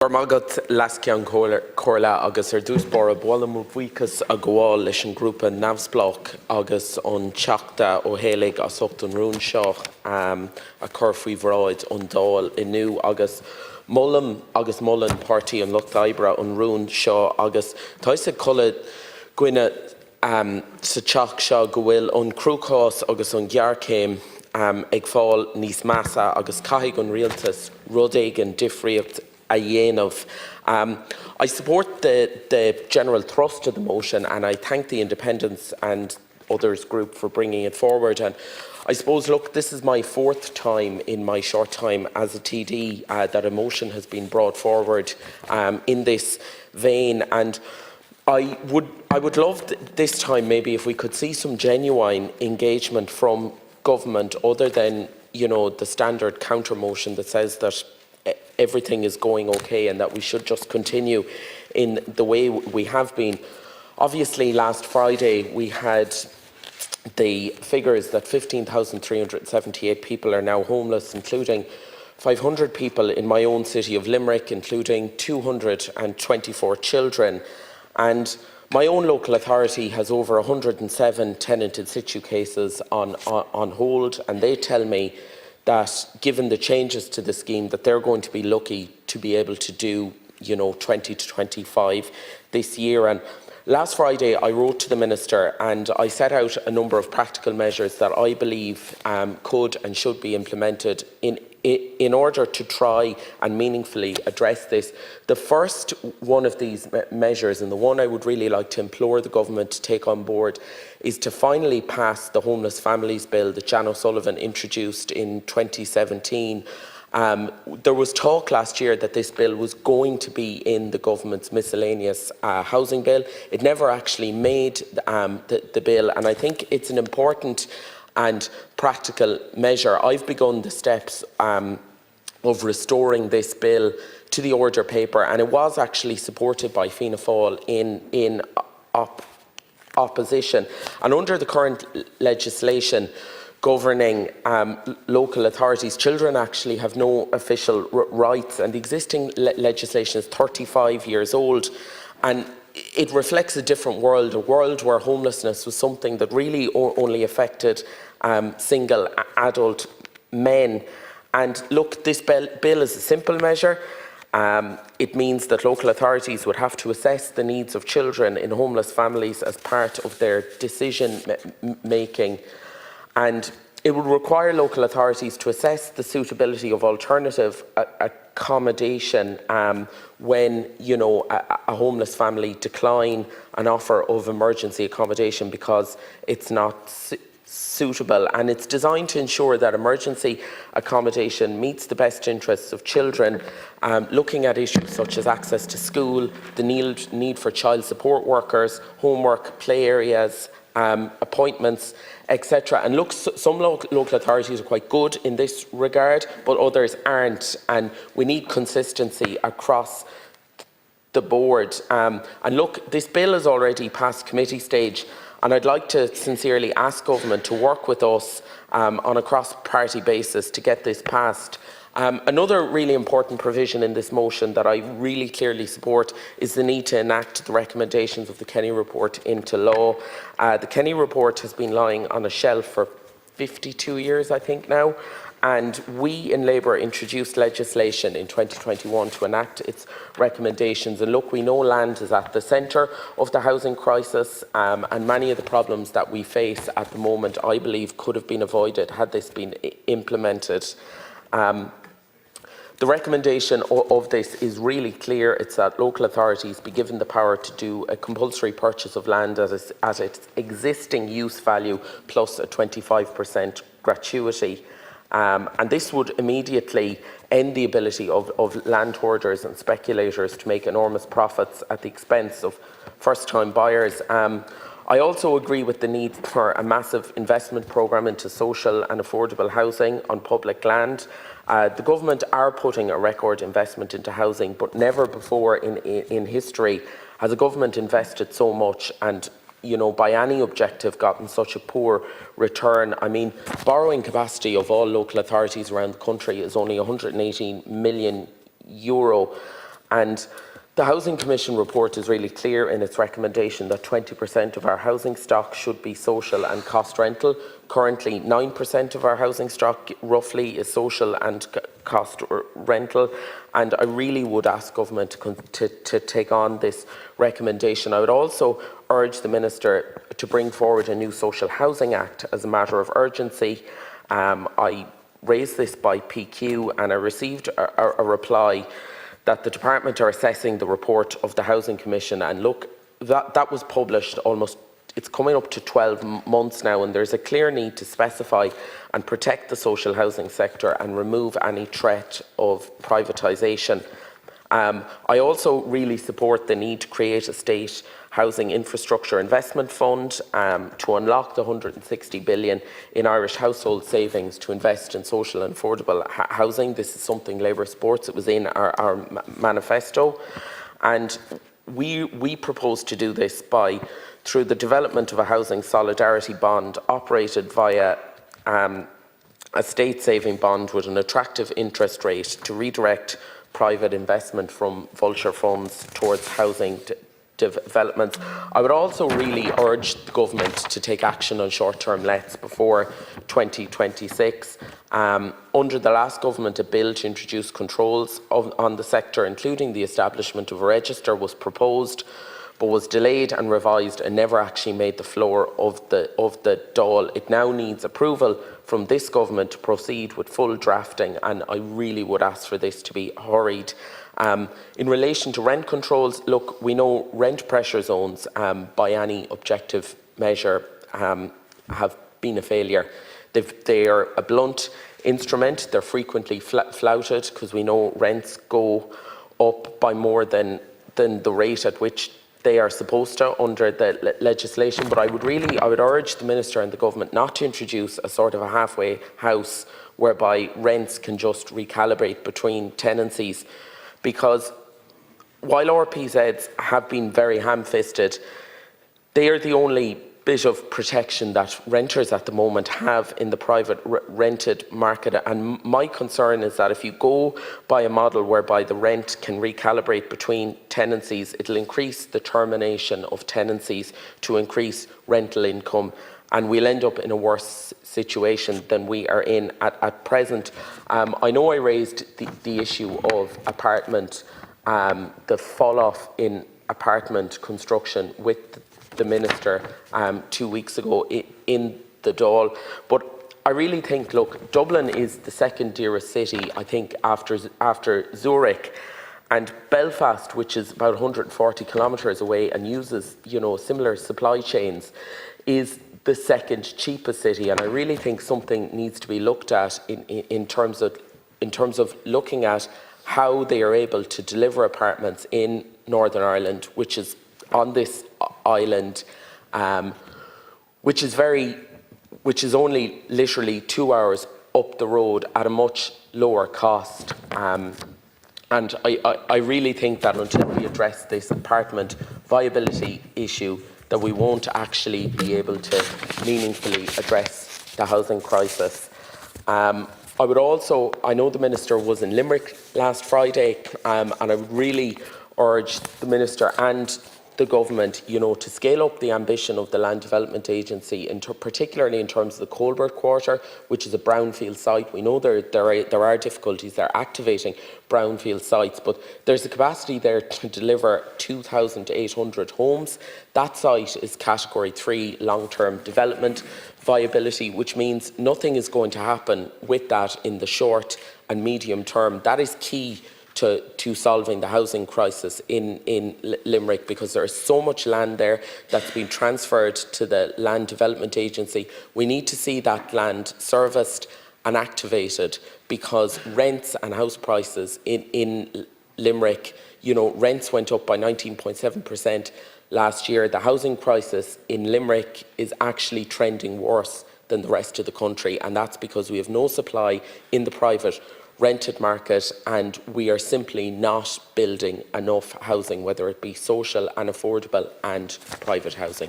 Mágat lasceann chomhairle agus ar dúspóir bhla buíochas a gháil leis an grúpa neamhsplách agus an teachta ó héalaigh a socht an rún seo a chur faoi bhráid an dáil inniu agus mullen party an Lucht Oibre an rún seo agus tá sa colle gcuine sa teach seo go bhfuil an crúchás agus an ghearcéim ag fáil níos measa agus caithfidh an rialtas rud éigean difríocht a dhéanamh. I support the general thrust of the motion and I thank the Independents and others group for bringing it forward. And I suppose, look, this is my fourth time in my short time as a TD that a motion has been brought forward in this vein. And I would love this time maybe if we could see some genuine engagement from government other than, you know, the standard counter motion that says that everything is going okay and that we should just continue in the way we have been. Obviously, last Friday we had the figures that 15,378 people are now homeless, including 500 people in my own city of Limerick, including 224 children. And my own local authority has over 107 tenant in situ cases on hold, and they tell me that given the changes to the scheme that they're going to be lucky to be able to do, you know, 20 to 25 this year. And last Friday I wrote to the Minister and I set out a number of practical measures that I believe could and should be implemented in order to try and meaningfully address this. The first one of these measures, and the one I would really like to implore the government to take on board, is to finally pass the Homeless Families Bill that Jan O'Sullivan introduced in 2017. There was talk last year that this bill was going to be in the government's miscellaneous housing bill. It never actually made the bill, and I think it's an important and practical measure. I've begun the steps of restoring this bill to the order paper, and it was actually supported by Fianna Fáil in opposition. And under the current legislation governing local authorities, children actually have no official rights, and the existing legislation is 35 years old. And it reflects a different world, a world where homelessness was something that really only affected single adult men. And look, this bill is a simple measure. It means that local authorities would have to assess the needs of children in homeless families as part of their decision making. And it would require local authorities to assess the suitability of alternative accommodation when, you know, a homeless family decline an offer of emergency accommodation because it's not suitable. And it's designed to ensure that emergency accommodation meets the best interests of children, looking at issues such as access to school, the need for child support workers, homework, play areas, appointments, etc. And look, some local authorities are quite good in this regard, but others aren't, and we need consistency across the board. And look, this bill is already past committee stage, and I'd like to sincerely ask government to work with us on a cross-party basis to get this passed. Another really important provision in this motion that I really clearly support is the need to enact the recommendations of the Kenny report into law. The Kenny report has been lying on a shelf for 52 years, I think now, and we in Labour introduced legislation in 2021 to enact its recommendations. And look, we know land is at the centre of the housing crisis, and many of the problems that we face at the moment, I believe, could have been avoided had this been implemented. The recommendation of this is really clear. It's that local authorities be given the power to do a compulsory purchase of land at its existing use value plus a 25% gratuity. And this would immediately end the ability of land hoarders and speculators to make enormous profits at the expense of first-time buyers. I also agree with the need for a massive investment programme into social and affordable housing on public land. The government are putting a record investment into housing, but never before in history has a government invested so much and, you know, by any objective gotten such a poor return. I mean, borrowing capacity of all local authorities around the country is only €118 million. And the Housing Commission report is really clear in its recommendation that 20% of our housing stock should be social and cost rental. Currently, 9% of our housing stock roughly is social and cost rental, and I really would ask government to take on this recommendation. I would also urge the Minister to bring forward a new Social Housing Act as a matter of urgency. I raised this by PQ and I received a reply that the Department are assessing the report of the Housing Commission, and look, that was published it's coming up to 12 months now, and there's a clear need to specify and protect the social housing sector and remove any threat of privatisation. I also really support the need to create a state housing infrastructure investment fund to unlock the 160 billion in Irish household savings to invest in social and affordable housing. This is something Labour supports. It was in our manifesto, and we propose to do this through the development of a housing solidarity bond operated via a state saving bond with an attractive interest rate to redirect private investment from vulture funds towards housing developments. I would also really urge the government to take action on short-term lets before 2026. Under the last government, a bill to introduce controls on the sector, including the establishment of a register, was proposed, but was delayed and revised and never actually made the floor of the Dáil. It now needs approval from this government to proceed with full drafting, and I really would ask for this to be hurried. In relation to rent controls, look, we know rent pressure zones, by any objective measure, have been a failure. They are a blunt instrument. They're frequently flouted because we know rents go up by more than the rate at which they are supposed to under the legislation. But I would urge the Minister and the Government not to introduce a sort of a halfway house whereby rents can just recalibrate between tenancies, because while RPZs have been very ham-fisted, they are the only bit of protection that renters at the moment have in the private rented market. And my concern is that if you go by a model whereby the rent can recalibrate between tenancies, it'll increase the termination of tenancies to increase rental income, and we'll end up in a worse situation than we are in at present. I know I raised the issue of apartment, the fall-off in apartment construction with the Minister 2 weeks ago in the Dáil. But I really think, look, Dublin is the second dearest city, I think, after Zurich. And Belfast, which is about 140 kilometres away and uses, similar supply chains, is the second cheapest city. And I really think something needs to be looked at in terms of looking at how they are able to deliver apartments in Northern Ireland, which is on this island, which is only literally 2 hours up the road at a much lower cost. And I really think that until we address this apartment viability issue, that we won't actually be able to meaningfully address the housing crisis. I know the Minister was in Limerick last Friday, and I would really urge the Minister and the Government, to scale up the ambition of the Land Development Agency, particularly in terms of the Colbert Quarter, which is a brownfield site. We know there are difficulties. They're activating brownfield sites, but there's a capacity there to deliver 2,800 homes. That site is Category 3 long-term development viability, which means nothing is going to happen with that in the short and medium term. That is key to solving the housing crisis in Limerick, because there is so much land there that's been transferred to the Land Development Agency. We need to see that land serviced and activated, because rents and house prices in Limerick, rents went up by 19.7% last year. The housing crisis in Limerick is actually trending worse than the rest of the country, and that's because we have no supply in the private rented market, and we are simply not building enough housing, whether it be social and affordable and private housing.